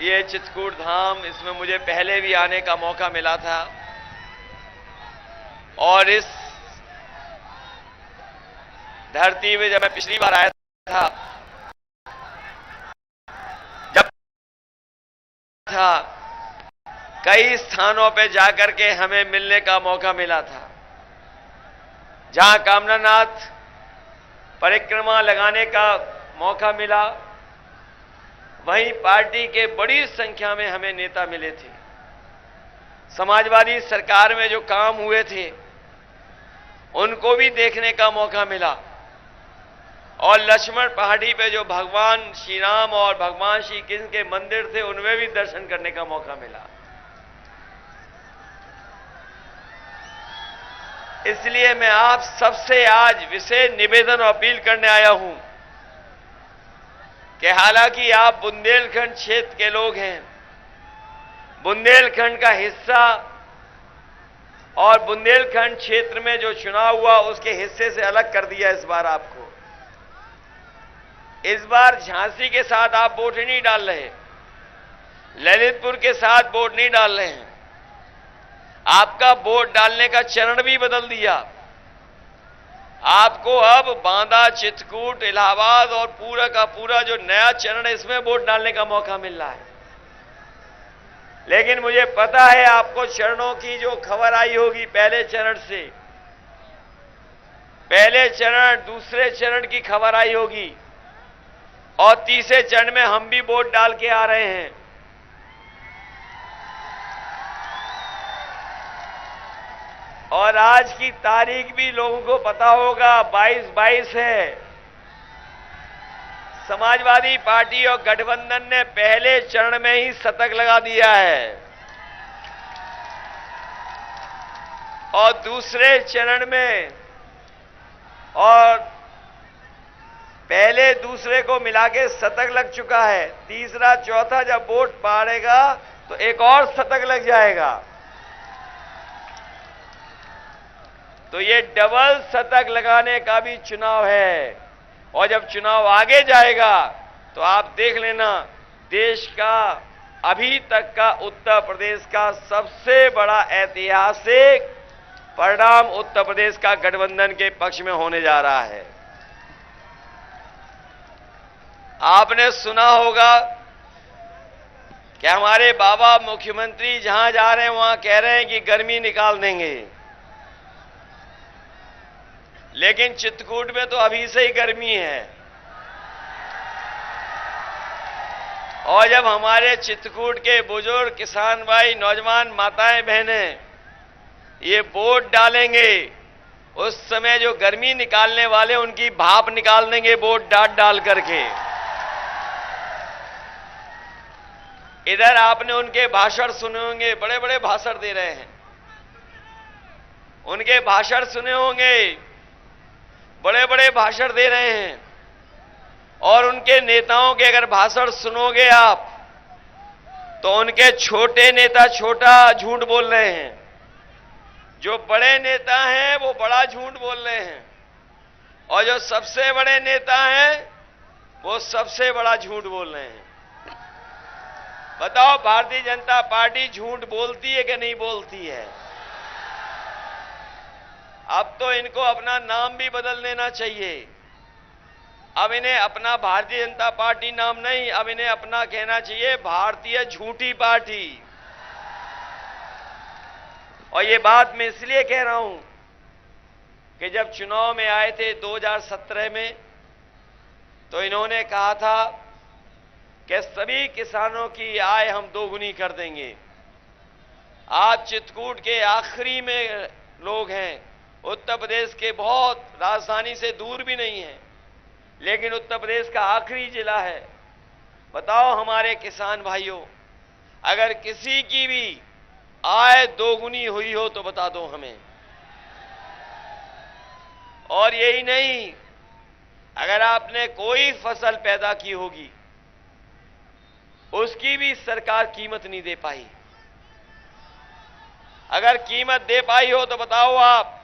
ये चित्रकूट धाम, इसमें मुझे पहले भी आने का मौका मिला था और इस धरती में जब मैं पिछली बार आया था, कई स्थानों पे जाकर के हमें मिलने का मौका मिला था। जहां कामनानाथ परिक्रमा लगाने का मौका मिला, वहीं पार्टी के बड़ी संख्या में हमें नेता मिले थे। समाजवादी सरकार में जो काम हुए थे उनको भी देखने का मौका मिला और लक्ष्मण पहाड़ी पे जो भगवान श्री राम और भगवान श्री कृष्ण के मंदिर थे उनमें भी दर्शन करने का मौका मिला। इसलिए मैं आप सबसे आज विशेष निवेदन और अपील करने आया हूं कि हालांकि आप बुंदेलखंड क्षेत्र के लोग हैं, बुंदेलखंड का हिस्सा और बुंदेलखंड क्षेत्र में जो चुनाव हुआ उसके हिस्से से अलग कर दिया इस बार आपको। इस बार झांसी के साथ आप वोट नहीं डाल रहे, ललितपुर के साथ वोट नहीं डाल रहे हैं, आपका वोट डालने का चरण भी बदल दिया। आपको अब बांदा, चित्रकूट, इलाहाबाद और पूरा का पूरा जो नया चरण है इसमें वोट डालने का मौका मिल रहा है। लेकिन मुझे पता है आपको चरणों की जो खबर आई होगी, पहले चरण से पहले चरण, दूसरे चरण की खबर आई होगी और तीसरे चरण में हम भी वोट डाल के आ रहे हैं। और आज की तारीख भी लोगों को पता होगा, 22/22 है। समाजवादी पार्टी और गठबंधन ने पहले चरण में ही शतक लगा दिया है और दूसरे चरण में और पहले दूसरे को मिला के शतक लग चुका है। तीसरा चौथा जब वोट पड़ेगा तो एक और शतक लग जाएगा। तो ये डबल शतक लगाने का भी चुनाव है और जब चुनाव आगे जाएगा तो आप देख लेना, देश का अभी तक का उत्तर प्रदेश का सबसे बड़ा ऐतिहासिक परिणाम उत्तर प्रदेश का गठबंधन के पक्ष में होने जा रहा है। आपने सुना होगा कि हमारे बाबा मुख्यमंत्री जहां जा रहे हैं वहां कह रहे हैं कि गर्मी निकाल देंगे, लेकिन चित्रकूट में तो अभी से ही गर्मी है। और जब हमारे चित्रकूट के बुजुर्ग, किसान भाई, नौजवान, माताएं, बहनें ये वोट डालेंगे, उस समय जो गर्मी निकालने वाले उनकी भाप निकाल देंगे वोट डाल करके। इधर आपने उनके भाषण सुने होंगे, बड़े बड़े भाषण दे रहे हैं, उनके भाषण सुने होंगे, बड़े बड़े भाषण दे रहे हैं। और उनके नेताओं के अगर भाषण सुनोगे आप तो उनके छोटे नेता छोटा झूठ बोल रहे हैं, जो बड़े नेता हैं वो बड़ा झूठ बोल रहे हैं और जो सबसे बड़े नेता हैं वो सबसे बड़ा झूठ बोल रहे हैं। बताओ भारतीय जनता पार्टी झूठ बोलती है कि नहीं बोलती है? अब तो इनको अपना नाम भी बदल देना चाहिए। अब इन्हें अपना भारतीय जनता पार्टी नाम नहीं, अब इन्हें अपना कहना चाहिए भारतीय झूठी पार्टी। और ये बात मैं इसलिए कह रहा हूं कि जब चुनाव में आए थे 2017 में तो इन्होंने कहा था कि सभी किसानों की आय हम दोगुनी कर देंगे। आप चित्रकूट के आखिरी में लोग हैं, उत्तर प्रदेश के बहुत राजधानी से दूर भी नहीं है, लेकिन उत्तर प्रदेश का आखिरी जिला है। बताओ हमारे किसान भाइयों, अगर किसी की भी आय दोगुनी हुई हो तो बता दो हमें। और यही नहीं, अगर आपने कोई फसल पैदा की होगी उसकी भी सरकार कीमत नहीं दे पाई। अगर कीमत दे पाई हो तो बताओ आप।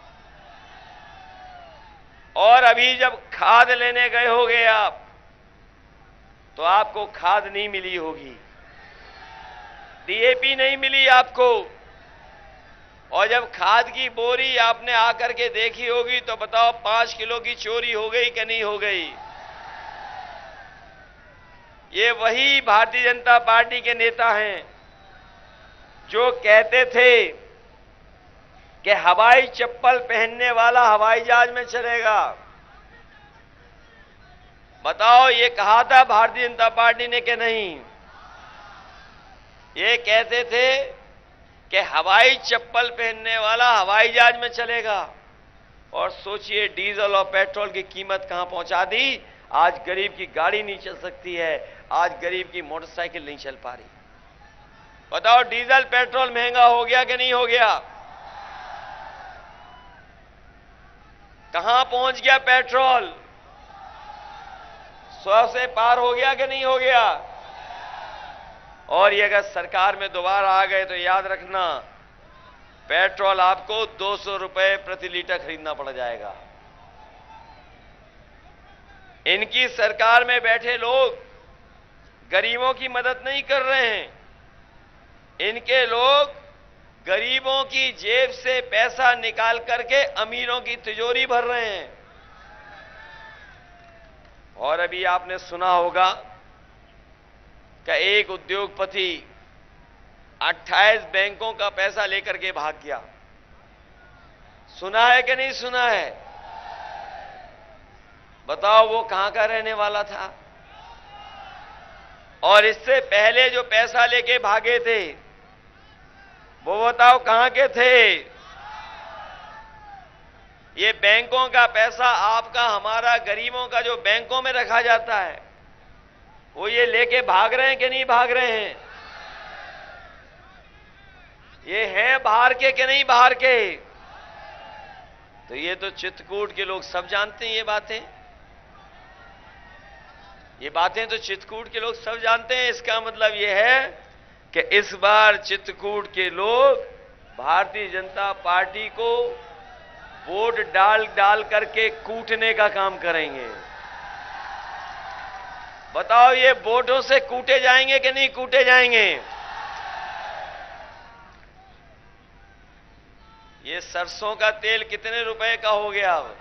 और अभी जब खाद लेने गए होगे आप तो आपको खाद नहीं मिली होगी। डीएपी नहीं मिली आपको, और जब खाद की बोरी आपने आकर के देखी होगी तो बताओ 5 किलो की चोरी हो गई कि नहीं हो गई? ये वही भारतीय जनता पार्टी के नेता हैं जो कहते थे कि हवाई चप्पल पहनने वाला हवाई जहाज में चलेगा। बताओ ये कहा था भारतीय जनता पार्टी ने कि नहीं? ये कहते थे कि हवाई चप्पल पहनने वाला हवाई जहाज में चलेगा, और सोचिए डीजल और पेट्रोल की कीमत कहां पहुंचा दी। आज गरीब की गाड़ी नहीं चल सकती है, आज गरीब की मोटरसाइकिल नहीं चल पा रही। बताओ डीजल पेट्रोल महंगा हो गया कि नहीं हो गया? कहां पहुंच गया पेट्रोल? 100 से पार हो गया कि नहीं हो गया? और ये अगर सरकार में दोबारा आ गए तो याद रखना, पेट्रोल आपको 200 रुपए प्रति लीटर खरीदना पड़ जाएगा। इनकी सरकार में बैठे लोग गरीबों की मदद नहीं कर रहे हैं, इनके लोग गरीबों की जेब से पैसा निकाल करके अमीरों की तिजोरी भर रहे हैं। और अभी आपने सुना होगा कि एक उद्योगपति 28 बैंकों का पैसा लेकर के भाग गया। सुना है कि नहीं सुना है? बताओ वो कहां का रहने वाला था? और इससे पहले जो पैसा लेके भागे थे वो बताओ कहां के थे? ये बैंकों का पैसा आपका हमारा गरीबों का जो बैंकों में रखा जाता है वो ये लेके भाग रहे हैं कि नहीं भाग रहे हैं? ये हैं बाहर के कि नहीं बाहर के? तो ये तो चित्रकूट के लोग सब जानते हैं ये बातें तो चित्रकूट के लोग सब जानते हैं। इसका मतलब ये है कि इस बार चित्रकूट के लोग भारतीय जनता पार्टी को वोट डाल करके कूटने का काम करेंगे। बताओ ये वोटों से कूटे जाएंगे कि नहीं कूटे जाएंगे? ये सरसों का तेल कितने रुपए का हो गया अब?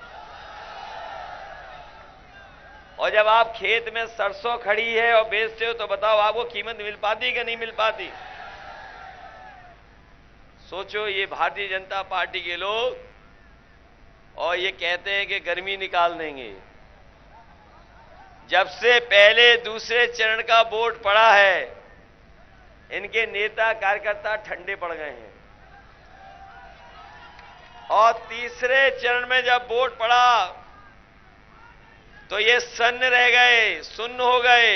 और जब आप खेत में सरसों खड़ी है और बेचते हो तो बताओ आपको कीमत मिल पाती कि नहीं मिल पाती? सोचो ये भारतीय जनता पार्टी के लोग, और ये कहते हैं कि गर्मी निकाल देंगे। जब से पहले दूसरे चरण का वोट पड़ा है इनके नेता कार्यकर्ता ठंडे पड़ गए हैं, और तीसरे चरण में जब वोट पड़ा तो ये सन्न रह गए, सुन्न हो गए।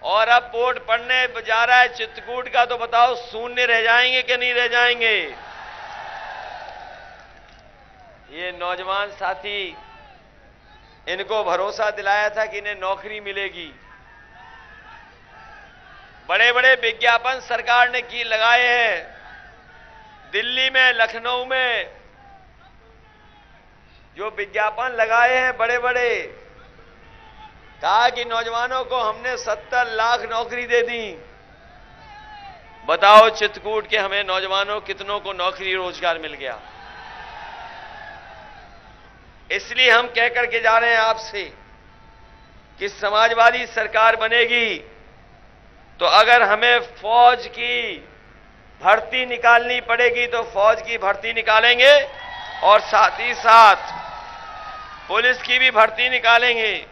और अब वोट पड़ने जा रहा है चित्रकूट का, तो बताओ शून्य रह जाएंगे कि नहीं रह जाएंगे? ये नौजवान साथी, इनको भरोसा दिलाया था कि इन्हें नौकरी मिलेगी। बड़े बड़े विज्ञापन सरकार ने की लगाए हैं, दिल्ली में लखनऊ में जो विज्ञापन लगाए हैं बड़े बड़े, कहा कि नौजवानों को हमने 70 लाख नौकरी दे दी। बताओ चित्रकूट के हमें नौजवानों कितनों को नौकरी रोजगार मिल गया? इसलिए हम कह करके जा रहे हैं आपसे कि समाजवादी सरकार बनेगी तो अगर हमें फौज की भर्ती निकालनी पड़ेगी तो फौज की भर्ती निकालेंगे, और साथ ही साथ पुलिस की भी भर्ती निकालेंगे।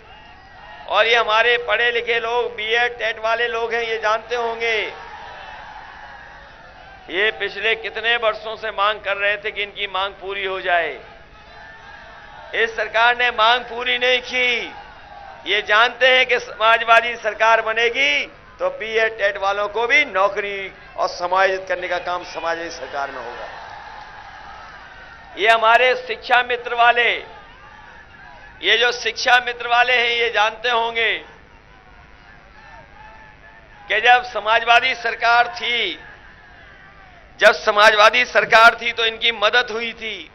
और ये हमारे पढ़े लिखे लोग, बीएड टेट वाले लोग हैं, ये जानते होंगे, ये पिछले कितने वर्षों से मांग कर रहे थे कि इनकी मांग पूरी हो जाए। इस सरकार ने मांग पूरी नहीं की। ये जानते हैं कि समाजवादी सरकार बनेगी तो बीएड टेट वालों को भी नौकरी और समायोजित करने का काम समाजवादी सरकार में होगा। ये हमारे शिक्षा मित्र वाले, ये जो शिक्षा मित्र वाले हैं, ये जानते होंगे कि जब समाजवादी सरकार थी तो इनकी मदद हुई थी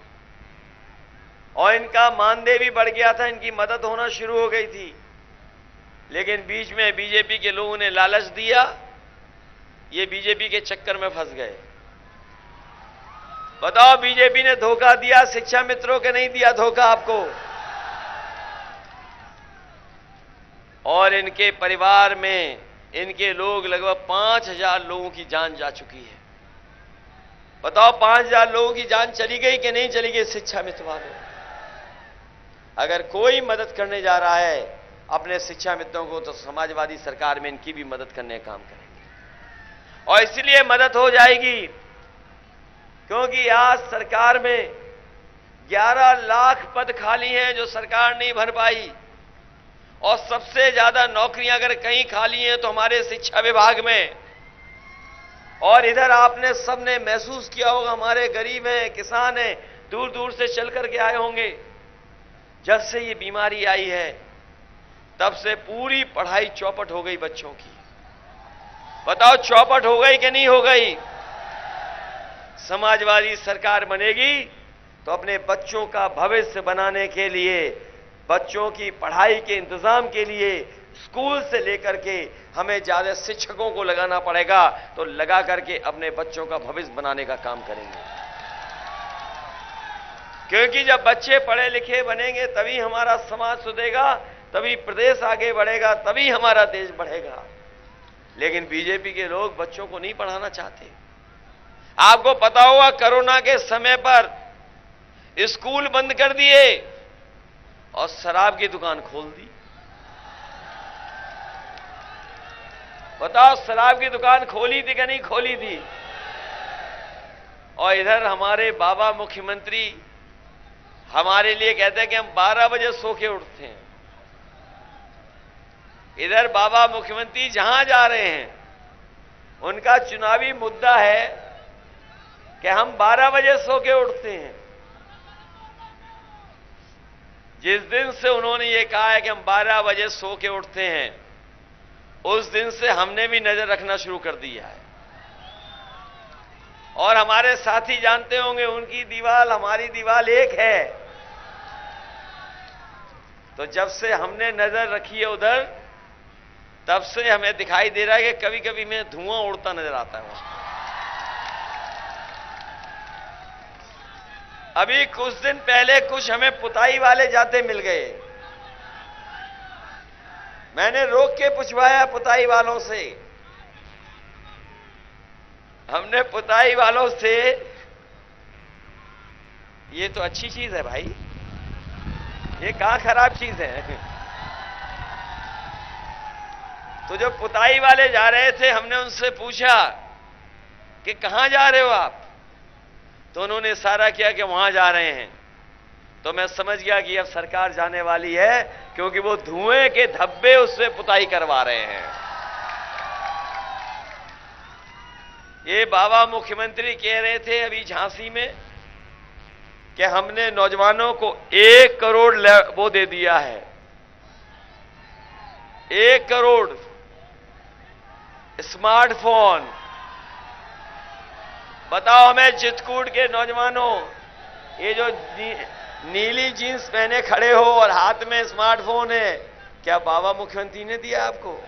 और इनका मानदेय भी बढ़ गया था, इनकी मदद होना शुरू हो गई थी। लेकिन बीच में बीजेपी के लोगों ने लालच दिया ये बीजेपी के चक्कर में फंस गए। बताओ, बीजेपी ने धोखा दिया शिक्षा मित्रों के, नहीं दिया धोखा आपको? और इनके परिवार में इनके लोग, लगभग 5,000 लोगों की जान जा चुकी है। बताओ, 5,000 लोगों की जान चली गई कि नहीं चली गई शिक्षा मित्र वालों? अगर कोई मदद करने जा रहा है अपने शिक्षा मित्रों को, तो समाजवादी सरकार में इनकी भी मदद करने का काम करेंगे। और इसलिए मदद हो जाएगी क्योंकि आज सरकार में 11 लाख पद खाली हैं जो सरकार नहीं भर पाई, और सबसे ज्यादा नौकरियां अगर कहीं खाली हैं तो हमारे शिक्षा विभाग में। और इधर आपने सबने महसूस किया होगा, हमारे गरीब हैं, किसान हैं, दूर दूर से चल करके आए होंगे। जब से ये बीमारी आई है तब से पूरी पढ़ाई चौपट हो गई बच्चों की। बताओ, चौपट हो गई कि नहीं हो गई? समाजवादी सरकार बनेगी तो अपने बच्चों का भविष्य बनाने के लिए, बच्चों की पढ़ाई के इंतजाम के लिए स्कूल से लेकर के हमें ज्यादा शिक्षकों को लगाना पड़ेगा, तो लगा करके अपने बच्चों का भविष्य बनाने का काम करेंगे। क्योंकि जब बच्चे पढ़े लिखे बनेंगे तभी हमारा समाज सुधरेगा, तभी प्रदेश आगे बढ़ेगा, तभी हमारा देश बढ़ेगा। लेकिन बीजेपी के लोग बच्चों को नहीं पढ़ाना चाहते। आपको पता होगा, कोरोना के समय पर स्कूल बंद कर दिए और शराब की दुकान खोल दी। बताओ, शराब की दुकान खोली थी कि नहीं खोली थी? और इधर हमारे बाबा मुख्यमंत्री हमारे लिए कहते हैं कि हम 12 बजे सो के उठते हैं। इधर बाबा मुख्यमंत्री जहां जा रहे हैं उनका चुनावी मुद्दा है कि हम 12 बजे सो के उठते हैं। जिस दिन से उन्होंने ये कहा है कि हम 12 बजे सो के उठते हैं, उस दिन से हमने भी नजर रखना शुरू कर दिया है। और हमारे साथी जानते होंगे, उनकी दीवार हमारी दीवार एक है। तो जब से हमने नजर रखी है उधर, तब से हमें दिखाई दे रहा है कि कभी कभी में धुआं उड़ता नजर आता है वहां। अभी कुछ दिन पहले कुछ हमें पुताई वाले जाते मिल गए। मैंने रोक के पूछवाया पुताई वालों से। हमने पुताई वालों से, ये तो अच्छी चीज है भाई, ये कहां खराब चीज है? तो जो पुताई वाले जा रहे थे, हमने उनसे पूछा कि कहां जा रहे हो आप? तो उन्होंने इशारा किया कि वहां जा रहे हैं। तो मैं समझ गया कि अब सरकार जाने वाली है, क्योंकि वो धुएं के धब्बे उससे पुताई करवा रहे हैं। ये बाबा मुख्यमंत्री कह रहे थे अभी झांसी में कि हमने नौजवानों को 1 करोड़ वो दे दिया है, 1 करोड़ स्मार्टफोन। बताओ हमें, चित्रकूट के नौजवानों, ये जो नीली जीन्स पहने खड़े हो और हाथ में स्मार्टफोन है, क्या बाबा मुख्यमंत्री ने दिया आपको?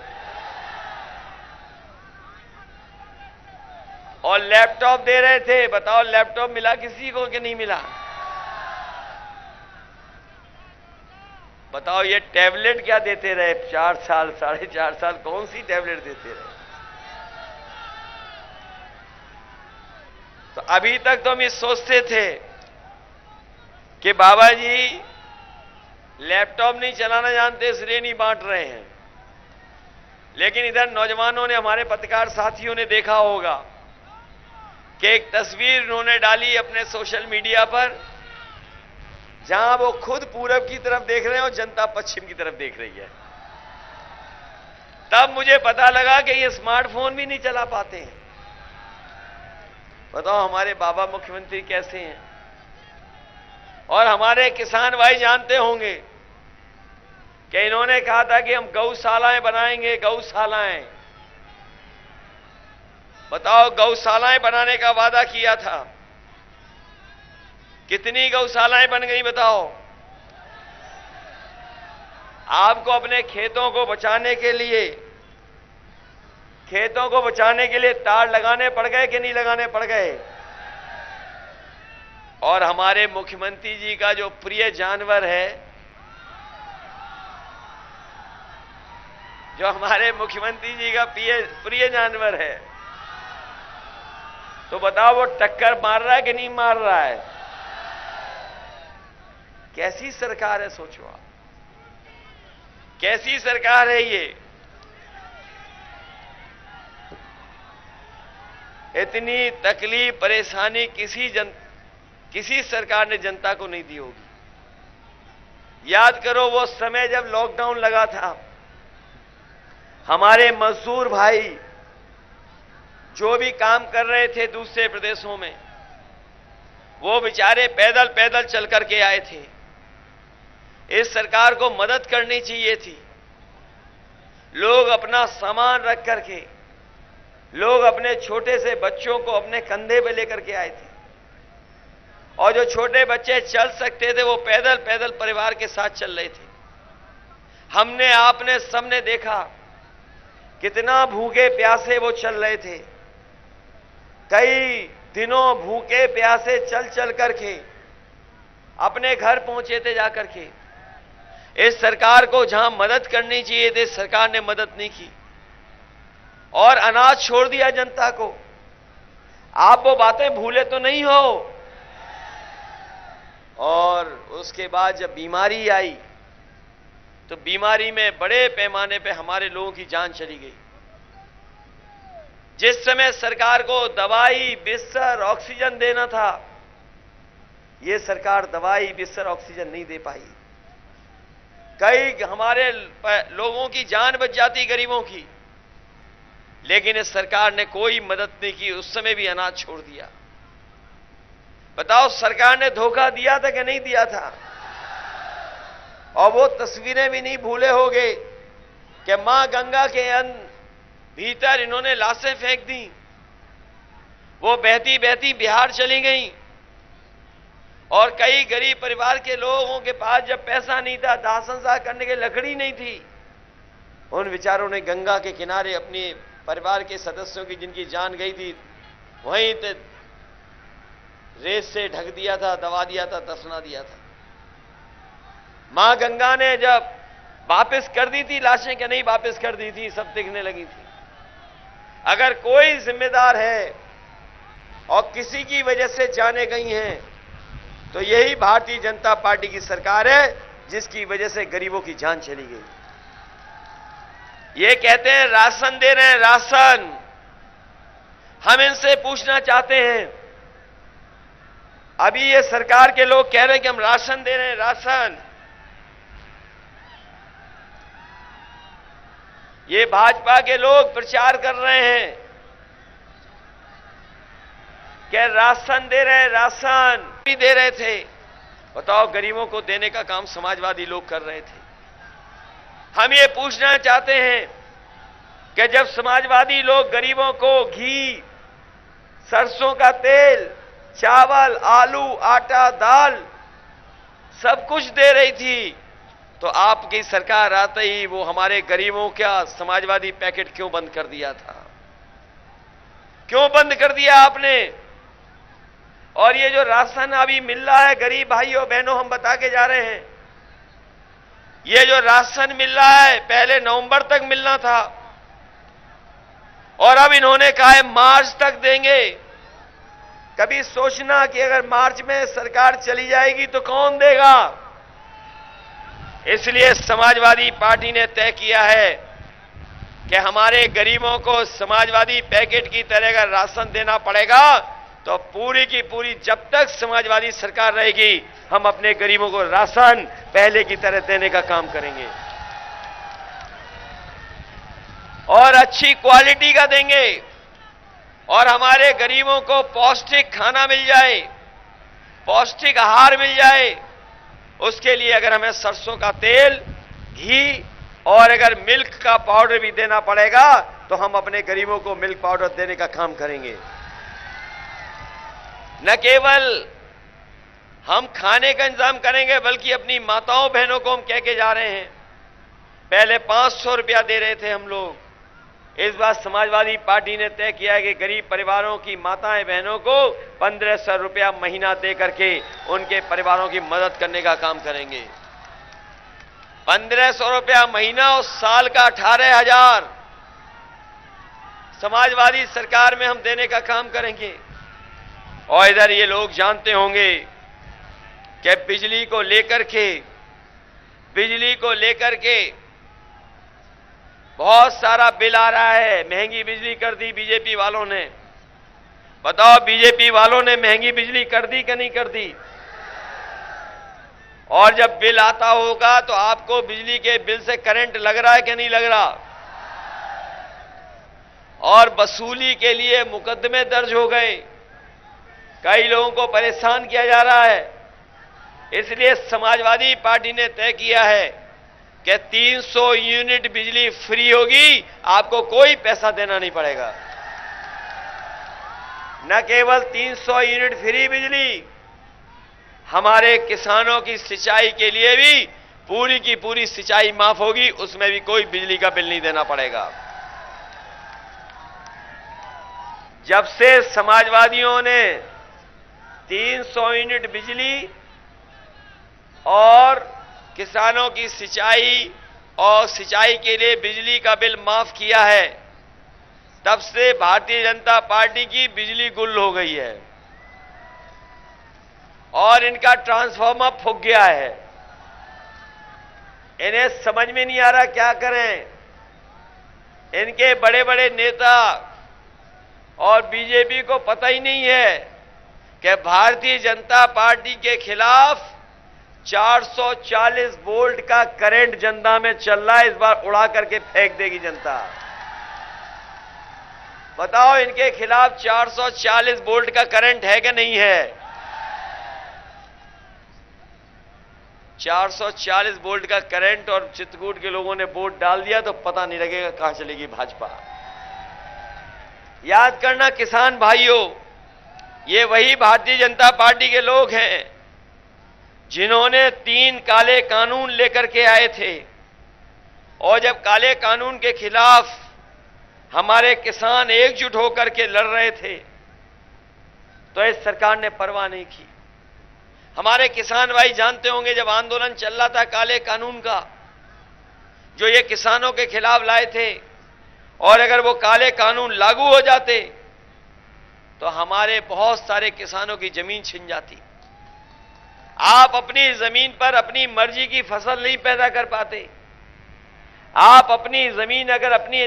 और लैपटॉप दे रहे थे, बताओ लैपटॉप मिला किसी को कि नहीं मिला? बताओ, ये टैबलेट क्या देते रहे 4 साल 4.5 साल, कौन सी टैबलेट देते रहे? तो अभी तक तो हम ये सोचते थे कि बाबा जी लैपटॉप नहीं चलाना जानते इसलिए नहीं बांट रहे हैं। लेकिन इधर नौजवानों ने, हमारे पत्रकार साथियों ने देखा होगा कि एक तस्वीर उन्होंने डाली अपने सोशल मीडिया पर, जहां वो खुद पूरब की तरफ देख रहे हैं और जनता पश्चिम की तरफ देख रही है। तब मुझे पता लगा कि ये स्मार्टफोन भी नहीं चला पाते हैं। बताओ हमारे बाबा मुख्यमंत्री कैसे हैं? और हमारे किसान भाई जानते होंगे कि इन्होंने कहा था कि हम गौशालाएं बनाएंगे, गौशालाएं। बताओ, गौशालाएं बनाने का वादा किया था, कितनी गौशालाएं बन गई बताओ? आपको अपने खेतों को बचाने के लिए खेतों को बचाने के लिए तार लगाने पड़ गए कि नहीं लगाने पड़ गए? और हमारे मुख्यमंत्री जी का जो प्रिय जानवर है, जो हमारे मुख्यमंत्री जी का प्रिय जानवर है, तो बताओ वो टक्कर मार रहा है कि नहीं मार रहा है? कैसी सरकार है, सोचो आप, कैसी सरकार है ये? इतनी तकलीफ परेशानी किसी सरकार ने जनता को नहीं दी होगी। याद करो वो समय जब लॉकडाउन लगा था, हमारे मजदूर भाई जो भी काम कर रहे थे दूसरे प्रदेशों में, वो बेचारे पैदल पैदल चल करके आए थे। इस सरकार को मदद करनी चाहिए थी। लोग अपना सामान रख करके, लोग अपने छोटे से बच्चों को अपने कंधे पे लेकर के आए थे, और जो छोटे बच्चे चल सकते थे वो पैदल पैदल परिवार के साथ चल रहे थे। हमने, आपने, सबने देखा कितना भूखे प्यासे वो चल रहे थे। कई दिनों भूखे प्यासे चल चल करके अपने घर पहुंचे थे जाकर के। इस सरकार को जहां मदद करनी चाहिए थी, सरकार ने मदद नहीं की और अनाज छोड़ दिया जनता को। आप वो बातें भूले तो नहीं हो? और उसके बाद जब बीमारी आई, तो बीमारी में बड़े पैमाने पे हमारे लोगों की जान चली गई। जिस समय सरकार को दवाई, बिस्तर, ऑक्सीजन देना था, ये सरकार दवाई, बिस्तर, ऑक्सीजन नहीं दे पाई। कई हमारे लोगों की जान बच जाती, गरीबों की, लेकिन इस सरकार ने कोई मदद नहीं की। उस समय भी अनाज छोड़ दिया। बताओ सरकार ने धोखा दिया था कि नहीं दिया था? और वो तस्वीरें भी नहीं भूले होंगे कि मां गंगा के भीतर इन्होंने लाशें फेंक दी। वो बहती बहती बिहार चली गई, और कई गरीब परिवार के लोगों के पास जब पैसा नहीं था, दाह संस्कार करने के लकड़ी नहीं थी, उन विचारों ने गंगा के किनारे अपने परिवार के सदस्यों की, जिनकी जान गई थी, वहीं रेत से ढक दिया था, दबा दिया था, दफना दिया था। मां गंगा ने जब वापस कर दी थी लाशें, क्या नहीं वापस कर दी थी? सब दिखने लगी थी। अगर कोई जिम्मेदार है और किसी की वजह से जाने गई हैं, तो यही भारतीय जनता पार्टी की सरकार है, जिसकी वजह से गरीबों की जान चली गई। ये कहते हैं राशन दे रहे हैं, राशन। हम इनसे पूछना चाहते हैं, अभी ये सरकार के लोग कह रहे हैं कि हम राशन दे रहे हैं, राशन। ये भाजपा के लोग प्रचार कर रहे हैं कि राशन दे रहे हैं, राशन भी दे रहे थे। बताओ, गरीबों को देने का काम समाजवादी लोग कर रहे थे। हम ये पूछना चाहते हैं कि जब समाजवादी लोग गरीबों को घी, सरसों का तेल, चावल, आलू, आटा, दाल सब कुछ दे रही थी, तो आपकी सरकार आते ही वो हमारे गरीबों का समाजवादी पैकेट क्यों बंद कर दिया था? क्यों बंद कर दिया आपने? और ये जो राशन अभी मिल रहा है गरीब भाइयों बहनों, हम बता के जा रहे हैं, ये जो राशन मिल रहा है पहले नवंबर तक मिलना था, और अब इन्होंने कहा है मार्च तक देंगे। कभी सोचना कि अगर मार्च में सरकार चली जाएगी तो कौन देगा? इसलिए समाजवादी पार्टी ने तय किया है कि हमारे गरीबों को समाजवादी पैकेट की तरह का राशन देना पड़ेगा। तो पूरी की पूरी जब तक समाजवादी सरकार रहेगी, हम अपने गरीबों को राशन पहले की तरह देने का काम करेंगे, और अच्छी क्वालिटी का देंगे, और हमारे गरीबों को पौष्टिक खाना मिल जाए, पौष्टिक आहार मिल जाए। उसके लिए अगर हमें सरसों का तेल, घी और अगर मिल्क का पाउडर भी देना पड़ेगा, तो हम अपने गरीबों को मिल्क पाउडर देने का काम करेंगे। न केवल हम खाने का इंतजाम करेंगे, बल्कि अपनी माताओं बहनों को हम कह के जा रहे हैं। पहले 500 रुपया दे रहे थे हम लोग, इस बार समाजवादी पार्टी ने तय किया है कि गरीब परिवारों की माताएं बहनों को 1500 रुपया महीना दे करके उनके परिवारों की मदद करने का काम करेंगे। 1500 रुपया महीना और साल का 18,000 समाजवादी सरकार में हम देने का काम करेंगे। और इधर ये लोग जानते होंगे कि बिजली को लेकर के बहुत सारा बिल आ रहा है। महंगी बिजली कर दी बीजेपी वालों ने। बताओ, बीजेपी वालों ने महंगी बिजली कर दी कि नहीं कर दी? और जब बिल आता होगा तो आपको बिजली के बिल से करंट लग रहा है कि नहीं लग रहा? और वसूली के लिए मुकदमे दर्ज हो गए, कई लोगों को परेशान किया जा रहा है। इसलिए समाजवादी पार्टी ने तय किया है कि 300 यूनिट बिजली फ्री होगी, आपको कोई पैसा देना नहीं पड़ेगा। न केवल 300 यूनिट फ्री बिजली, हमारे किसानों की सिंचाई के लिए भी पूरी की पूरी सिंचाई माफ होगी, उसमें भी कोई बिजली का बिल नहीं देना पड़ेगा। जब से समाजवादियों ने 300 यूनिट बिजली और किसानों की सिंचाई और सिंचाई के लिए बिजली का बिल माफ किया है, तब से भारतीय जनता पार्टी की बिजली गुल हो गई है और इनका ट्रांसफार्मर फूक गया है। इन्हें समझ में नहीं आ रहा क्या करें। इनके बड़े बड़े नेता और बीजेपी को पता ही नहीं है कि भारतीय जनता पार्टी के खिलाफ 440 वोल्ट का करंट जनता में चल रहा है। इस बार उड़ा करके फेंक देगी जनता। बताओ, इनके खिलाफ 440 वोल्ट का करंट है कि नहीं है? 440 वोल्ट का करंट और चित्रकूट के लोगों ने वोट डाल दिया तो पता नहीं लगेगा कहां चलेगी भाजपा। याद करना किसान भाइयों, ये वही भारतीय जनता पार्टी के लोग हैं जिन्होंने 3 काले कानून लेकर के आए थे, और जब काले कानून के खिलाफ हमारे किसान एकजुट होकर के लड़ रहे थे तो इस सरकार ने परवाह नहीं की। हमारे किसान भाई जानते होंगे, जब आंदोलन चल रहा था काले कानून का, जो ये किसानों के खिलाफ लाए थे, और अगर वो काले कानून लागू हो जाते तो हमारे बहुत सारे किसानों की जमीन छिन जाती। आप अपनी जमीन पर अपनी मर्जी की फसल नहीं पैदा कर पाते। आप अपनी जमीन अगर अपनी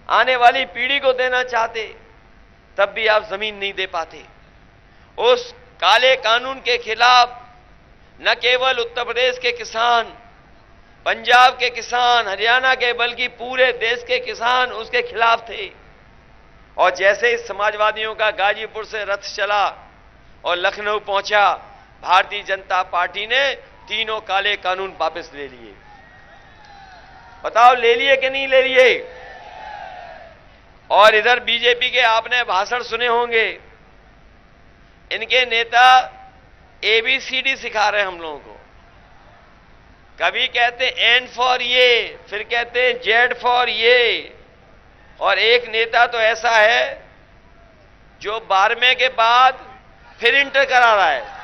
आने वाली पीढ़ी को देना चाहते तब भी आप जमीन नहीं दे पाते। उस काले कानून के खिलाफ न केवल उत्तर प्रदेश के किसान, पंजाब के किसान, हरियाणा के, बल्कि पूरे देश के किसान उसके खिलाफ थे। और जैसे ही समाजवादियों का गाजीपुर से रथ चला और लखनऊ पहुंचा, भारतीय जनता पार्टी ने तीनों काले कानून वापस ले लिए। बताओ, ले लिए कि नहीं ले लिए? और इधर बीजेपी के आपने भाषण सुने होंगे, इनके नेता ABCD सिखा रहे हैं हम लोगों को। कभी कहते N फॉर ये, फिर कहते Z फॉर ये। और एक नेता तो ऐसा है जो 12वें के बाद फिर इंटर करा रहा है।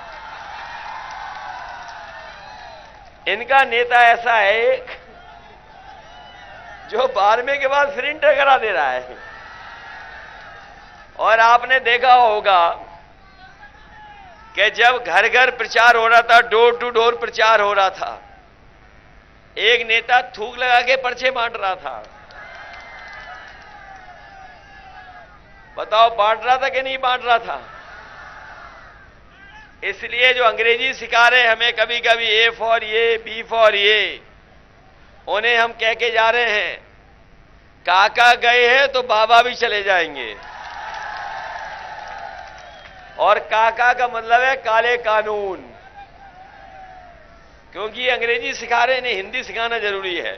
इनका नेता ऐसा है एक जो 12वें के बाद फिर इंटर करा दे रहा है। और आपने देखा होगा कि जब घर घर प्रचार हो रहा था, डोर टू डोर प्रचार हो रहा था, एक नेता थूक लगा के पर्चे बांट रहा था। बताओ, बांट रहा था कि नहीं बांट रहा था? इसलिए जो अंग्रेजी सिखा रहे हमें कभी कभी A फॉर ये, B फॉर ये, उन्हें हम कह के जा रहे हैं काका गए हैं तो बाबा भी चले जाएंगे। और काका का मतलब है काले कानून, क्योंकि अंग्रेजी सिखा रहे हैं, हिंदी सिखाना जरूरी है।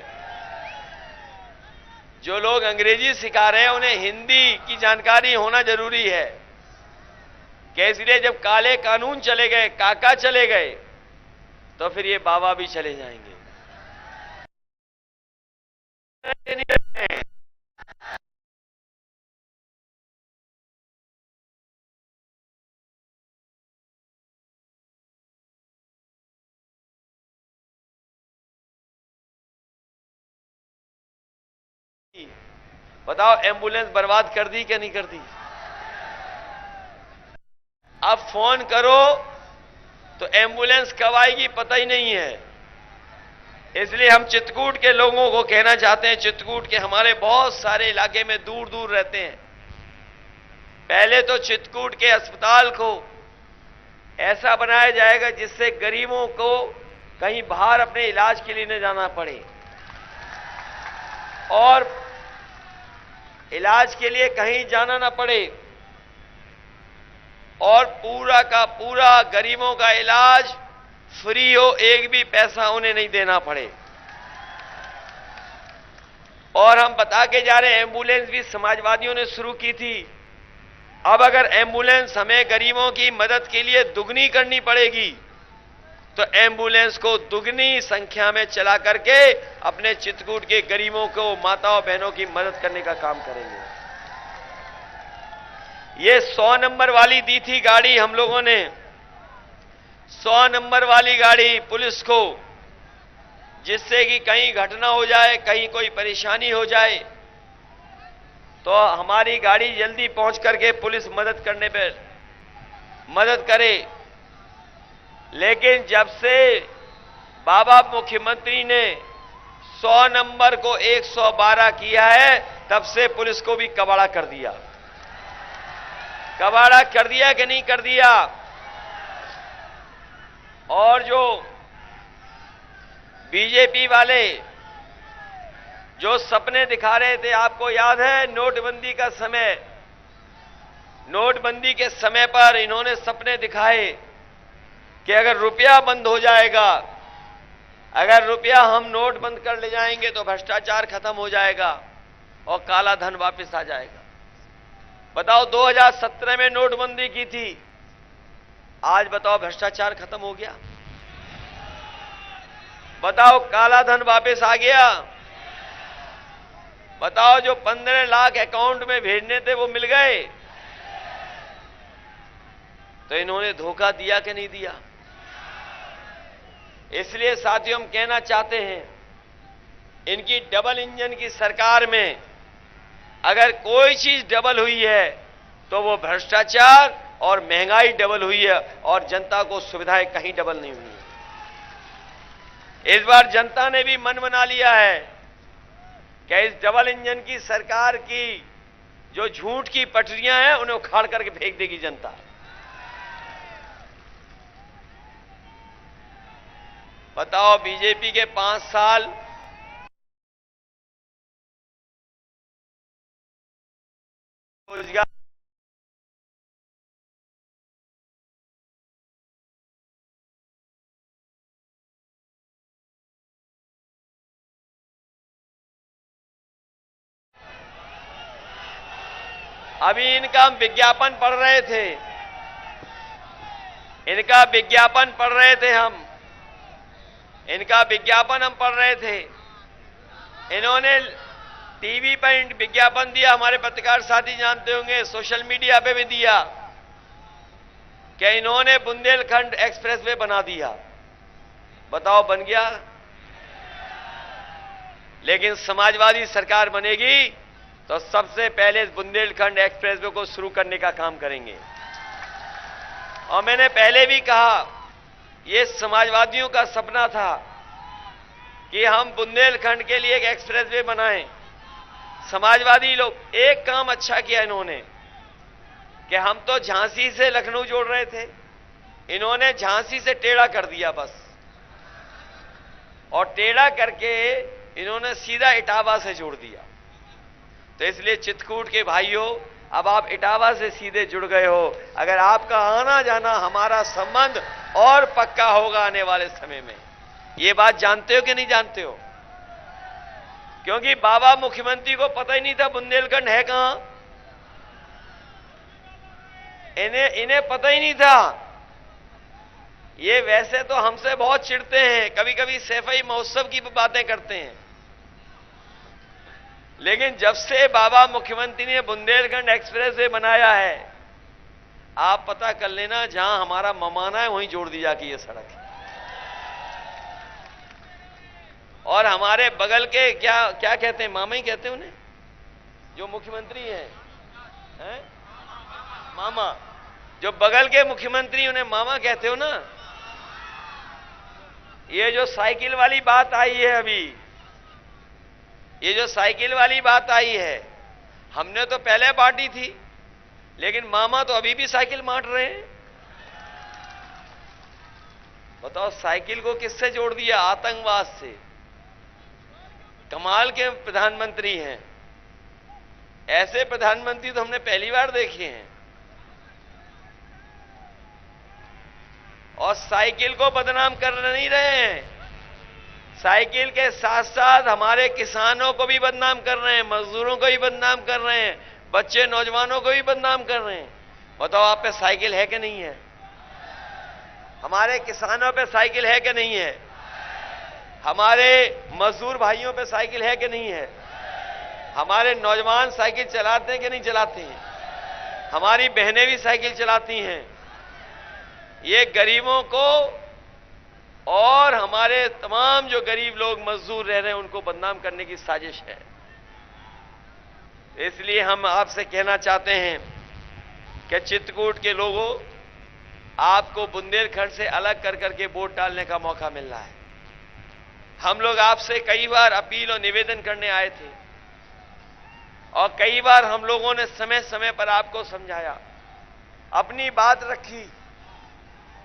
जो लोग अंग्रेजी सिखा रहे हैं उन्हें हिंदी की जानकारी होना जरूरी है। कि इसलिए जब काले कानून चले गए, काका चले गए, तो फिर ये बाबा भी चले जाएंगे। बताओ एम्बुलेंस बर्बाद कर दी क्या नहीं कर दी? अब फोन करो तो एम्बुलेंस कब आएगी पता ही नहीं है। इसलिए हम चित्रकूट के लोगों को कहना चाहते हैं, चित्रकूट के हमारे बहुत सारे इलाके में दूर दूर रहते हैं, पहले तो चित्रकूट के अस्पताल को ऐसा बनाया जाएगा जिससे गरीबों को कहीं बाहर अपने इलाज के लिए न जाना पड़े, और इलाज के लिए कहीं जाना ना पड़े, और पूरा का पूरा गरीबों का इलाज फ्री हो, एक भी पैसा उन्हें नहीं देना पड़े। और हम बता के जा रहे हैं, एम्बुलेंस भी समाजवादियों ने शुरू की थी। अब अगर एम्बुलेंस हमें गरीबों की मदद के लिए दुगनी करनी पड़ेगी तो एम्बुलेंस को दुगनी संख्या में चला करके अपने चित्रकूट के गरीबों को, माताओं बहनों की मदद करने का काम करेंगे। ये 100 नंबर वाली दी थी गाड़ी हम लोगों ने, 100 नंबर वाली गाड़ी पुलिस को, जिससे कि कहीं घटना हो जाए, कहीं कोई परेशानी हो जाए तो हमारी गाड़ी जल्दी पहुंच करके पुलिस मदद करने पे मदद करे। लेकिन जब से बाबा मुख्यमंत्री ने 100 नंबर को 112 किया है, तब से पुलिस को भी कबाड़ा कर दिया। कबाड़ा कर दिया कि नहीं कर दिया? और जो बीजेपी वाले जो सपने दिखा रहे थे, आपको याद है नोटबंदी का समय, नोटबंदी के समय पर इन्होंने सपने दिखाए कि अगर रुपया बंद हो जाएगा, अगर रुपया हम नोट बंद कर ले जाएंगे तो भ्रष्टाचार खत्म हो जाएगा और काला धन वापस आ जाएगा। बताओ 2017 में नोटबंदी की थी, आज बताओ भ्रष्टाचार खत्म हो गया? बताओ काला धन वापस आ गया? बताओ जो 15 लाख अकाउंट में भेजने थे वो मिल गए? तो इन्होंने धोखा दिया कि नहीं दिया? इसलिए साथियों हम कहना चाहते हैं, इनकी डबल इंजन की सरकार में अगर कोई चीज डबल हुई है तो वो भ्रष्टाचार और महंगाई डबल हुई है, और जनता को सुविधाएं कहीं डबल नहीं हुई है। इस बार जनता ने भी मन बना लिया है कि इस डबल इंजन की सरकार की जो झूठ की पटरियां हैं उन्हें उखाड़ करके फेंक देगी जनता। बताओ बीजेपी के 5 साल रोजगार, अभी इनका हम विज्ञापन पढ़ रहे थे, इनका विज्ञापन पढ़ रहे थे हम पढ़ रहे थे। इन्होंने टीवी पर विज्ञापन दिया, हमारे पत्रकार साथी जानते होंगे, सोशल मीडिया पे भी दिया कि इन्होंने बुंदेलखंड एक्सप्रेसवे बना दिया। बताओ बन गया? लेकिन समाजवादी सरकार बनेगी तो सबसे पहले इस बुंदेलखंड एक्सप्रेसवे को शुरू करने का काम करेंगे। और मैंने पहले भी कहा, ये समाजवादियों का सपना था कि हम बुंदेलखंड के लिए एक एक्सप्रेसवे बनाएं। समाजवादी लोग एक काम अच्छा किया इन्होंने कि हम तो झांसी से लखनऊ जोड़ रहे थे, इन्होंने झांसी से टेढ़ा कर दिया बस, और टेढ़ा करके इन्होंने सीधा इटावा से जोड़ दिया। तो इसलिए चित्रकूट के भाइयों, अब आप इटावा से सीधे जुड़ गए हो। अगर आपका आना जाना, हमारा संबंध और पक्का होगा आने वाले समय में। ये बात जानते हो कि नहीं जानते हो? क्योंकि बाबा मुख्यमंत्री को पता ही नहीं था बुंदेलखंड है कहां, इन्हें पता ही नहीं था। ये वैसे तो हमसे बहुत चिढ़ते हैं, कभी कभी सैफई महोत्सव की बातें करते हैं, लेकिन जब से बाबा मुख्यमंत्री ने बुंदेलखंड एक्सप्रेसवे बनाया है, आप पता कर लेना, जहां हमारा ममाना है वहीं जोड़ दी जाती है सड़क। और हमारे बगल के क्या कहते हैं, मामा ही कहते हैं उन्हें, जो मुख्यमंत्री हैं? मामा, जो बगल के मुख्यमंत्री उन्हें मामा कहते हो ना। ये जो साइकिल वाली बात आई है अभी, ये जो साइकिल वाली बात आई है, हमने तो पहले बांटी थी, लेकिन मामा तो अभी भी साइकिल बांट रहे हैं। बताओ, साइकिल को किससे जोड़ दिया? आतंकवाद से। कमाल के प्रधानमंत्री हैं। ऐसे प्रधानमंत्री तो हमने पहली बार देखे हैं। और साइकिल को बदनाम कर नहीं रहे हैं, साइकिल के साथ साथ हमारे किसानों को भी बदनाम कर रहे हैं, मजदूरों को भी बदनाम कर रहे हैं, बच्चे नौजवानों को भी बदनाम कर रहे हैं। बताओ, आप पे साइकिल है कि नहीं है? हमारे किसानों पे साइकिल है कि नहीं है? हमारे मजदूर भाइयों पे साइकिल है कि नहीं है? हमारे नौजवान साइकिल चलाते हैं कि नहीं चलाते हैं? हमारी बहनें भी साइकिल चलाती हैं। ये गरीबों को और हमारे तमाम जो गरीब लोग मजदूर रह रहे हैं उनको बदनाम करने की साजिश है। इसलिए हम आपसे कहना चाहते हैं कि चित्रकूट के लोगों, आपको बुंदेलखंड से अलग कर करके वोट डालने का मौका मिल रहा है। हम लोग आपसे कई बार अपील और निवेदन करने आए थे और कई बार हम लोगों ने समय समय पर आपको समझाया, अपनी बात रखी,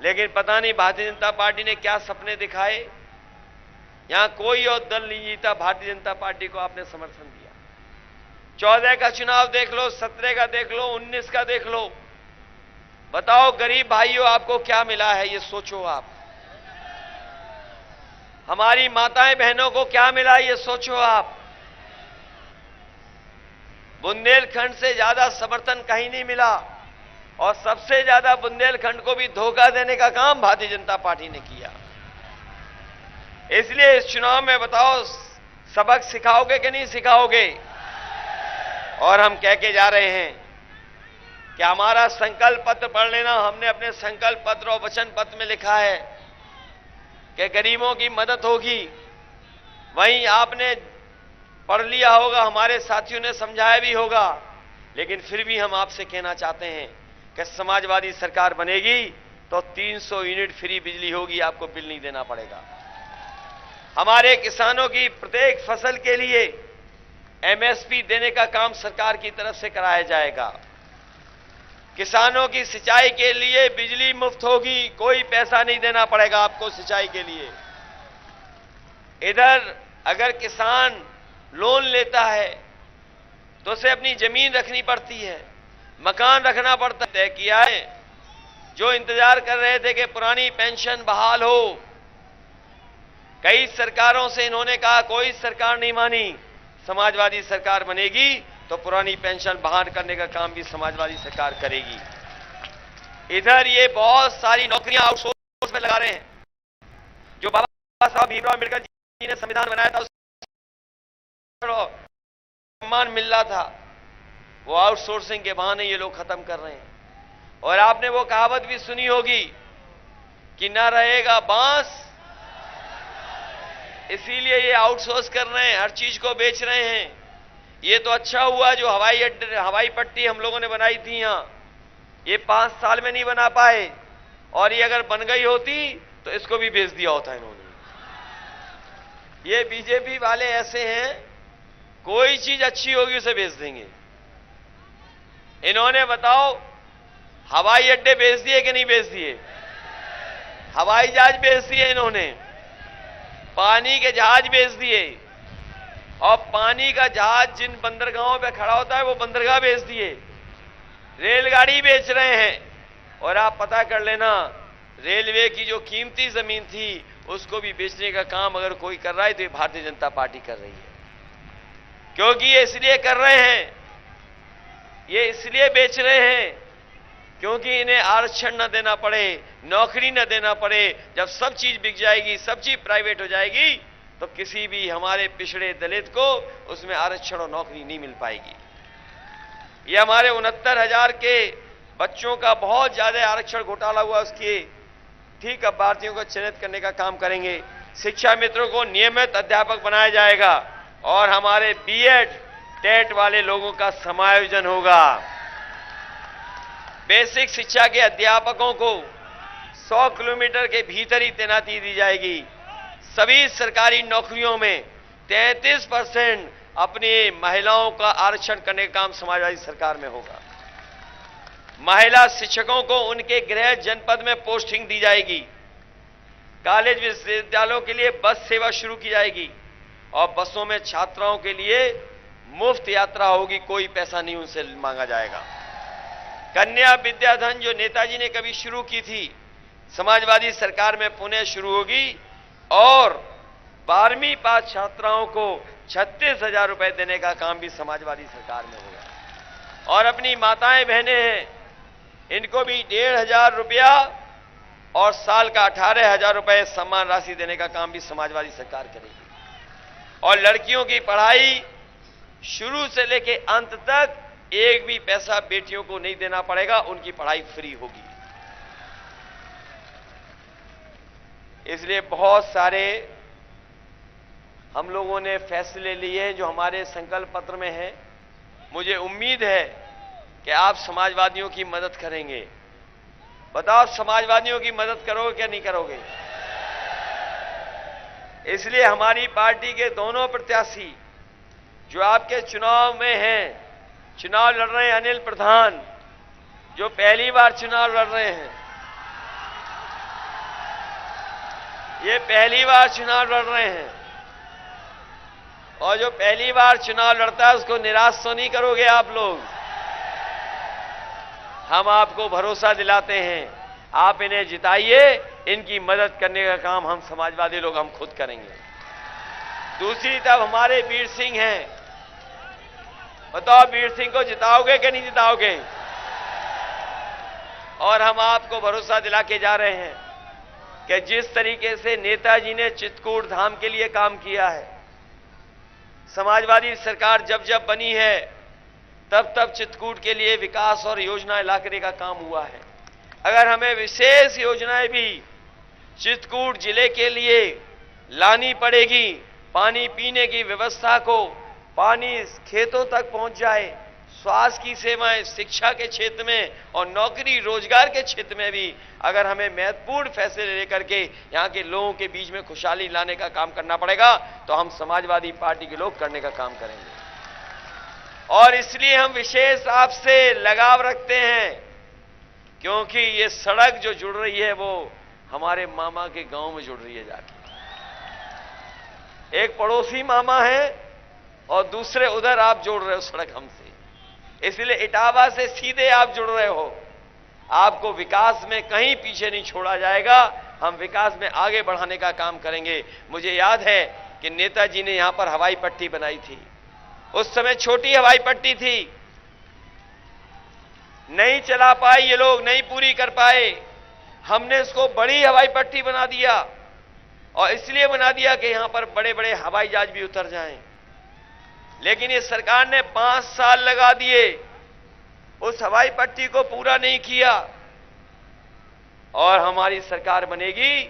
लेकिन पता नहीं भारतीय जनता पार्टी ने क्या सपने दिखाए। यहां कोई और दल नहीं जीता, भारतीय जनता पार्टी को आपने समर्थन दिया। 14 का चुनाव देख लो, 17 का देख लो, 19 का देख लो। बताओ गरीब भाइयों, आपको क्या मिला है? ये सोचो आप। हमारी माताएं बहनों को क्या मिला? ये सोचो आप। बुंदेलखंड से ज्यादा समर्थन कहीं नहीं मिला और सबसे ज्यादा बुंदेलखंड को भी धोखा देने का काम भारतीय जनता पार्टी ने किया। इसलिए इस चुनाव में बताओ, सबक सिखाओगे कि नहीं सिखाओगे? और हम कह के जा रहे हैं कि हमारा संकल्प पत्र पढ़ लेना। हमने अपने संकल्प पत्र और वचन पत्र में लिखा है कि गरीबों की मदद होगी। वहीं आपने पढ़ लिया होगा, हमारे साथियों ने समझाया भी होगा, लेकिन फिर भी हम आपसे कहना चाहते हैं कि समाजवादी सरकार बनेगी तो 300 यूनिट फ्री बिजली होगी, आपको बिल नहीं देना पड़ेगा। हमारे किसानों की प्रत्येक फसल के लिए एमएसपी देने का काम सरकार की तरफ से कराया जाएगा। किसानों की सिंचाई के लिए बिजली मुफ्त होगी, कोई पैसा नहीं देना पड़ेगा आपको सिंचाई के लिए। इधर अगर किसान लोन लेता है तो उसे अपनी जमीन रखनी पड़ती है, मकान रखना पड़ता है। तय किया है, जो इंतजार कर रहे थे कि पुरानी पेंशन बहाल हो, कई सरकारों से इन्होंने कहा, कोई सरकार नहीं मानी। समाजवादी सरकार बनेगी तो पुरानी पेंशन बहाल करने का काम भी समाजवादी सरकार करेगी। इधर ये बहुत सारी नौकरियां आउटसोर्स में लगा रहे हैं। जो बाबा साहब भीमराव अम्बेडकर जी ने संविधान बनाया था, सम्मान मिल रहा था, वो आउटसोर्सिंग के बहाने ये लोग खत्म कर रहे हैं। और आपने वो कहावत भी सुनी होगी कि ना रहेगा बांस, इसीलिए ये आउटसोर्स कर रहे हैं, हर चीज को बेच रहे हैं। ये तो अच्छा हुआ जो हवाई पट्टी हम लोगों ने बनाई थी यहां, ये 5 साल में नहीं बना पाए, और ये अगर बन गई होती तो इसको भी बेच दिया होता इन्होंने। ये बीजेपी वाले ऐसे हैं, कोई चीज अच्छी होगी उसे बेच देंगे। इन्होंने बताओ हवाई अड्डे बेच दिए कि नहीं बेच दिए? हवाई जहाज बेच दिए इन्होंने, पानी के जहाज बेच दिए, और पानी का जहाज जिन बंदरगाहों पे खड़ा होता है वो बंदरगाह बेच दिए, रेलगाड़ी बेच रहे हैं। और आप पता कर लेना, रेलवे की जो कीमती जमीन थी उसको भी बेचने का काम अगर कोई कर रहा है तो ये भारतीय जनता पार्टी कर रही है। क्योंकि ये इसलिए कर रहे हैं, ये इसलिए बेच रहे हैं क्योंकि इन्हें आरक्षण न देना पड़े, नौकरी न देना पड़े। जब सब चीज बिक जाएगी, सब चीज प्राइवेट हो जाएगी, तो किसी भी हमारे पिछड़े दलित को उसमें आरक्षण और नौकरी नहीं मिल पाएगी। ये हमारे 69,000 के बच्चों का बहुत ज्यादा आरक्षण घोटाला हुआ, उसकी ठीक अभ्यर्थियों को चयनित करने का काम करेंगे। शिक्षा मित्रों को नियमित अध्यापक बनाया जाएगा और हमारे बीएड टेट वाले लोगों का समायोजन होगा। बेसिक शिक्षा के अध्यापकों को 100 किलोमीटर के भीतर ही तैनाती दी जाएगी। सभी सरकारी नौकरियों में 33% अपनी महिलाओं का आरक्षण करने का काम समाजवादी सरकार में होगा। महिला शिक्षकों को उनके गृह जनपद में पोस्टिंग दी जाएगी। कॉलेज विश्वविद्यालयों के लिए बस सेवा शुरू की जाएगी और बसों में छात्राओं के लिए मुफ्त यात्रा होगी, कोई पैसा नहीं उनसे मांगा जाएगा। कन्या विद्याधन जो नेताजी ने कभी शुरू की थी, समाजवादी सरकार में पुनः शुरू होगी और 12वीं पास छात्राओं को 36,000 रुपए देने का काम भी समाजवादी सरकार में होगा। और अपनी माताएं बहनें हैं, इनको भी 1,500 रुपया और साल का 18,000 रुपए सम्मान राशि देने का काम भी समाजवादी सरकार करेगी। और लड़कियों की पढ़ाई शुरू से लेकर अंत तक एक भी पैसा बेटियों को नहीं देना पड़ेगा, उनकी पढ़ाई फ्री होगी। इसलिए बहुत सारे हम लोगों ने फैसले लिए हैं जो हमारे संकल्प पत्र में हैं। मुझे उम्मीद है कि आप समाजवादियों की मदद करेंगे। बताओ, समाजवादियों की मदद करोगे क्या नहीं करोगे? इसलिए हमारी पार्टी के दोनों प्रत्याशी जो आपके चुनाव में हैं, चुनाव लड़ रहे हैं, अनिल प्रधान जो पहली बार चुनाव लड़ रहे हैं, ये पहली बार चुनाव लड़ रहे हैं, और जो पहली बार चुनाव लड़ता है उसको निराश तो नहीं करोगे आप लोग? हम आपको भरोसा दिलाते हैं, आप इन्हें जिताइए, इनकी मदद करने का काम हम समाजवादी लोग हम खुद करेंगे। दूसरी तरफ हमारे वीर सिंह हैं, बताओ वीर सिंह को जिताओगे कि नहीं जिताओगे? और हम आपको भरोसा दिला के जा रहे हैं कि जिस तरीके से नेताजी ने चित्रकूट धाम के लिए काम किया है, समाजवादी सरकार जब जब बनी है तब तब चित्रकूट के लिए विकास और योजनाएं लाने का काम हुआ है। अगर हमें विशेष योजनाएं भी चित्रकूट जिले के लिए लानी पड़ेगी, पानी पीने की व्यवस्था को, पानी खेतों तक पहुंच जाए, स्वास्थ्य की सेवाएं, शिक्षा के क्षेत्र में और नौकरी रोजगार के क्षेत्र में भी अगर हमें महत्वपूर्ण फैसले लेकर के यहाँ के लोगों के बीच में खुशहाली लाने का काम करना पड़ेगा तो हम समाजवादी पार्टी के लोग करने का काम करेंगे। और इसलिए हम विशेष आपसे लगाव रखते हैं क्योंकि ये सड़क जो जुड़ रही है वो हमारे मामा के गांव में जुड़ रही है जाके। एक पड़ोसी मामा है और दूसरे उधर आप जोड़ रहे हो सड़क हमसे, इसलिए इटावा से सीधे आप जुड़ रहे हो। आपको विकास में कहीं पीछे नहीं छोड़ा जाएगा, हम विकास में आगे बढ़ाने का काम करेंगे। मुझे याद है कि नेताजी ने यहां पर हवाई पट्टी बनाई थी, उस समय छोटी हवाई पट्टी थी, नहीं चला पाए ये लोग, नहीं पूरी कर पाए। हमने इसको बड़ी हवाई पट्टी बना दिया और इसलिए बना दिया कि यहां पर बड़े बड़े हवाई जहाज भी उतर जाएं। लेकिन ये सरकार ने 5 साल लगा दिए, उस हवाई पट्टी को पूरा नहीं किया। और हमारी सरकार बनेगी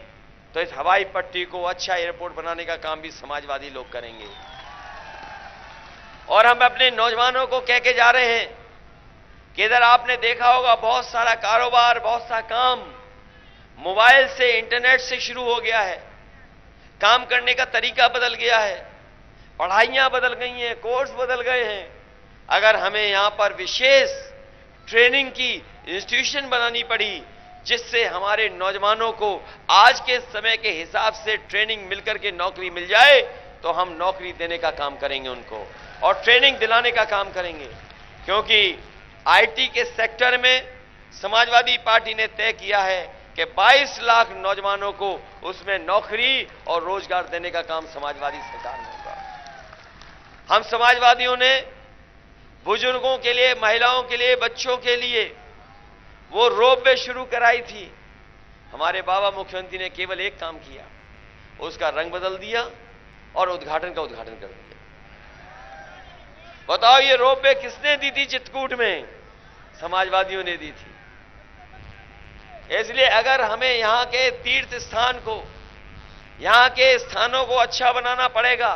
तो इस हवाई पट्टी को अच्छा एयरपोर्ट बनाने का काम भी समाजवादी लोग करेंगे। और हम अपने नौजवानों को कह के जा रहे हैं कि इधर आपने देखा होगा बहुत सारा कारोबार, बहुत सा काम मोबाइल से, इंटरनेट से शुरू हो गया है। काम करने का तरीका बदल गया है, पढ़ाइयां बदल गई हैं, कोर्स बदल गए हैं। अगर हमें यहां पर विशेष ट्रेनिंग की इंस्टीट्यूशन बनानी पड़ी जिससे हमारे नौजवानों को आज के समय के हिसाब से ट्रेनिंग मिलकर के नौकरी मिल जाए तो हम नौकरी देने का काम करेंगे उनको और ट्रेनिंग दिलाने का काम करेंगे। क्योंकि आईटी के सेक्टर में समाजवादी पार्टी ने तय किया है कि 22 लाख नौजवानों को उसमें नौकरी और रोजगार देने का काम समाजवादी सरकार में होगा। हम समाजवादियों ने बुजुर्गों के लिए, महिलाओं के लिए, बच्चों के लिए वो रोपवे शुरू कराई थी। हमारे बाबा मुख्यमंत्री ने केवल एक काम किया, उसका रंग बदल दिया और उद्घाटन का उद्घाटन कर दिया। बताओ ये रोपवे किसने दी थी चित्रकूट में? समाजवादियों ने दी थी। इसलिए अगर हमें यहां के तीर्थ स्थान को, यहां के स्थानों को अच्छा बनाना पड़ेगा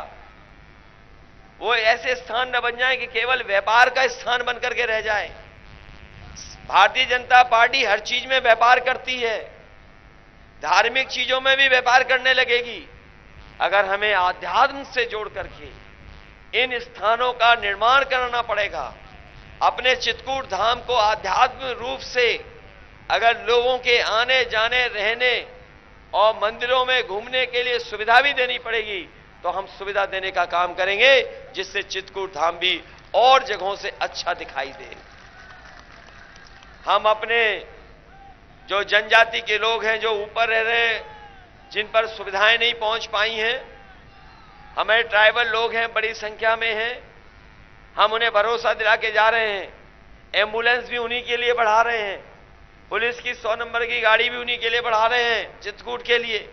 वो ऐसे स्थान न बन जाए कि केवल व्यापार का स्थान बनकर के रह जाए। भारतीय जनता पार्टी हर चीज में व्यापार करती है, धार्मिक चीजों में भी व्यापार करने लगेगी। अगर हमें आध्यात्म से जोड़ करके इन स्थानों का निर्माण कराना पड़ेगा, अपने चित्रकूट धाम को आध्यात्म रूप से अगर लोगों के आने जाने रहने और मंदिरों में घूमने के लिए सुविधा भी देनी पड़ेगी, तो हम सुविधा देने का काम करेंगे, जिससे चित्रकूट धाम भी और जगहों से अच्छा दिखाई दे। हम अपने जो जनजाति के लोग हैं, जो ऊपर रह रहे हैं, जिन पर सुविधाएं नहीं पहुंच पाई हैं, हमारे ट्राइबल लोग हैं, बड़ी संख्या में हैं, हम उन्हें भरोसा दिला के जा रहे हैं। एम्बुलेंस भी उन्हीं के लिए बढ़ा रहे हैं, पुलिस की 100 नंबर की गाड़ी भी उन्हीं के लिए बढ़ा रहे हैं चित्रकूट के लिए।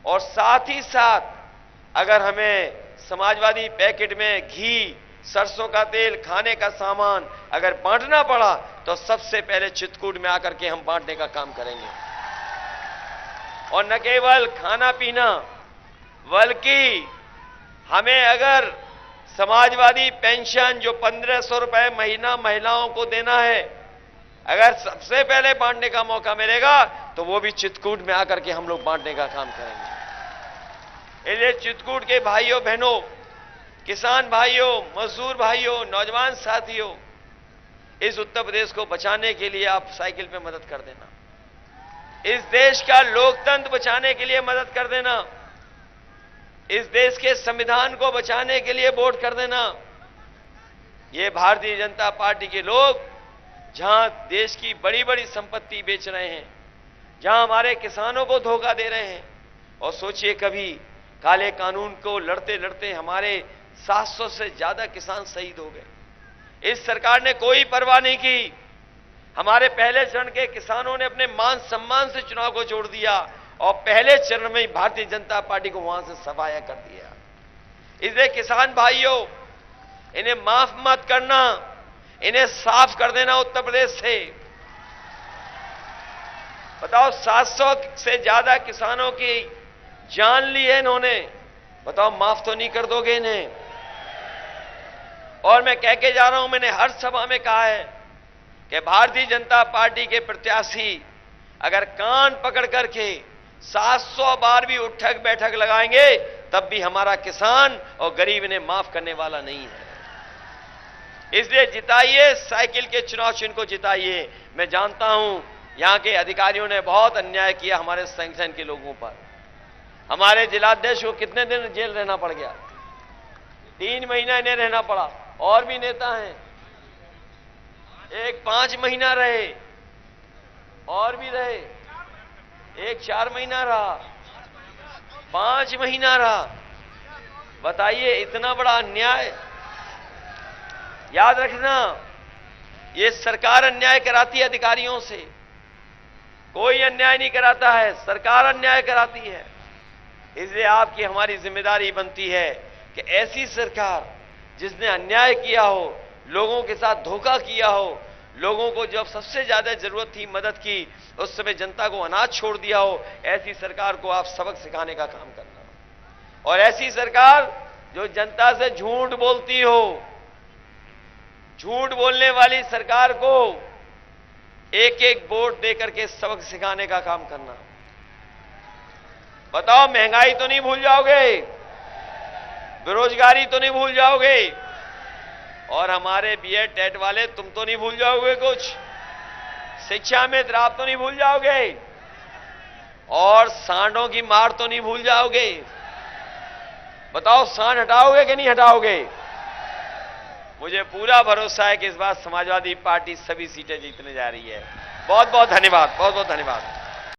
और साथ ही साथ अगर हमें समाजवादी पैकेट में घी, सरसों का तेल, खाने का सामान अगर बांटना पड़ा, तो सबसे पहले चित्रकूट में आकर के हम बांटने का काम करेंगे। और न केवल खाना पीना, बल्कि हमें अगर समाजवादी पेंशन जो 1500 रुपए महीना महिलाओं को देना है, अगर सबसे पहले बांटने का मौका मिलेगा, तो वो भी चित्रकूट में आकर के हम लोग बांटने का काम करेंगे। इसलिए चित्रकूट के भाइयों बहनों, किसान भाइयों, मजदूर भाइयों, नौजवान साथियों, इस उत्तर प्रदेश को बचाने के लिए आप साइकिल पे मदद कर देना, इस देश का लोकतंत्र बचाने के लिए मदद कर देना, इस देश के संविधान को बचाने के लिए वोट कर देना। ये भारतीय जनता पार्टी के लोग जहां देश की बड़ी बड़ी संपत्ति बेच रहे हैं, जहां हमारे किसानों को धोखा दे रहे हैं, और सोचिए कभी काले कानून को लड़ते लड़ते हमारे 700 से ज्यादा किसान शहीद हो गए। इस सरकार ने कोई परवाह नहीं की। हमारे पहले चरण के किसानों ने अपने मान सम्मान से चुनाव को जोड़ दिया, और पहले चरण में ही भारतीय जनता पार्टी को वहां से सफाया कर दिया। इसलिए किसान भाइयों, इन्हें माफ मत करना, इन्हें साफ कर देना उत्तर प्रदेश से। बताओ, 700 से ज्यादा किसानों की जान ली है इन्होंने, बताओ माफ तो नहीं कर दोगे इन्हें? और मैं कह के जा रहा हूं, मैंने हर सभा में कहा है कि भारतीय जनता पार्टी के प्रत्याशी अगर कान पकड़ करके 700 बार भी उठक बैठक लगाएंगे, तब भी हमारा किसान और गरीब इन्हें माफ करने वाला नहीं है। इसलिए जिताइए, साइकिल के चुनाव चिन्ह को जिताइए। मैं जानता हूं यहां के अधिकारियों ने बहुत अन्याय किया हमारे संगठन के लोगों पर। हमारे जिलाध्यक्ष को कितने दिन जेल रहना पड़ गया? 3 महीना इन्हें रहना पड़ा। और भी नेता हैं, एक 5 महीना रहे, और भी रहे, एक 4 महीना रहा, 5 महीना रहा। बताइए, इतना बड़ा अन्याय। याद रखना, ये सरकार अन्याय कराती है अधिकारियों से, कोई अन्याय नहीं कराता है, सरकार अन्याय कराती है। इसलिए आपकी हमारी जिम्मेदारी बनती है कि ऐसी सरकार जिसने अन्याय किया हो, लोगों के साथ धोखा किया हो, लोगों को जब सबसे ज्यादा जरूरत थी मदद की, उस समय जनता को अनाथ छोड़ दिया हो, ऐसी सरकार को आप सबक सिखाने का काम करना। और ऐसी सरकार जो जनता से झूठ बोलती हो, झूठ बोलने वाली सरकार को एक एक वोट देकर के सबक सिखाने का काम करना। बताओ, महंगाई तो नहीं भूल जाओगे, बेरोजगारी तो नहीं भूल जाओगे, और हमारे बीएड टेट वाले तुम तो नहीं भूल जाओगे, कुछ शिक्षा में द्राप तो नहीं भूल जाओगे, और सांडों की मार तो नहीं भूल जाओगे। बताओ, सांड हटाओगे कि नहीं हटाओगे? मुझे पूरा भरोसा है कि इस बार समाजवादी पार्टी सभी सीटें जीतने जा रही है। बहुत बहुत धन्यवाद, बहुत बहुत धन्यवाद।